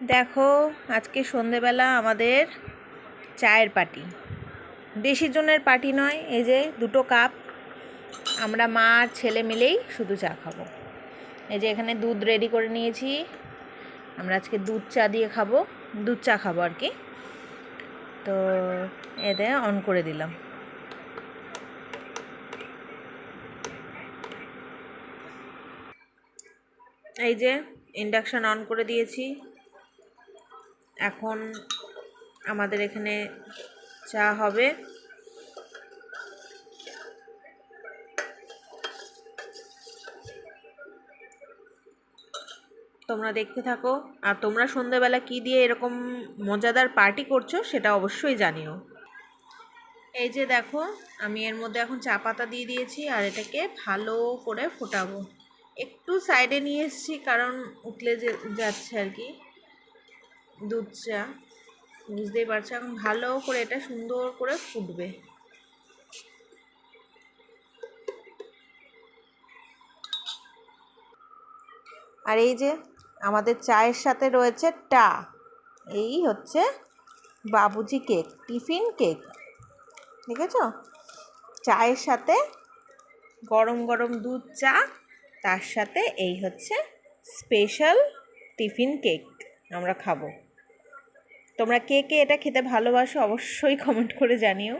দেখো আজকে সন্ধেবেলা আমাদের চায়ের পার্টি। বেশি জনের পার্টি নয়, এই যে 2টো কাপ, আমরা মা আর ছেলে মিলেই শুধু চা খাবো। এই যে এখানে দুধ রেডি করে নিয়েছি, আমরা আজকে দুধ চা দিয়ে খাবো, দুধ চা খাবো আর কি। তো এতে অন করে দিলাম। এই যে ইন্ডাকশান অন করে দিয়েছি। এখন আমাদের এখানে চা হবে। তোমরা দেখতে থাকো, আর তোমরা সন্ধ্যেবেলা কি দিয়ে এরকম মজাদার পার্টি করছো সেটা অবশ্যই জানিও। এই যে দেখো, আমি এর মধ্যে এখন চা পাতা দিয়ে দিয়েছি আর এটাকে ভালো করে ফোটাবো। একটু সাইডে নিয়ে এসেছি কারণ উতলে যাচ্ছে আর কি দুধ চা, বুঝতেই পারছো। এখন ভালো করে এটা সুন্দর করে ফুটবে। আর এই যে আমাদের চায়ের সাথে রয়েছে টা, এই হচ্ছে বাবুজি কেক, টিফিন কেক, ঠিক আছে? চায়ের সাথে গরম গরম দুধ চা, তার সাথে এই হচ্ছে স্পেশাল টিফিন কেক আমরা খাবো। তোমরা কে কে এটা খেতে ভালোবাসো অবশ্যই কমেন্ট করে জানিও।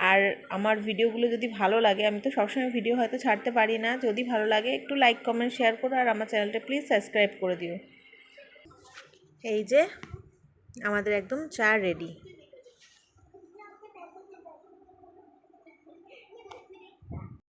আর আমার ভিডিওগুলো যদি ভালো লাগে, আমি তো সবসময় ভিডিও হয়তো ছাড়তে পারি না, যদি ভালো লাগে একটু লাইক কমেন্ট শেয়ার করো, আর আমার চ্যানেলটা প্লিজ সাবস্ক্রাইব করে দিও। এই যে আমাদের একদম চা রেডি।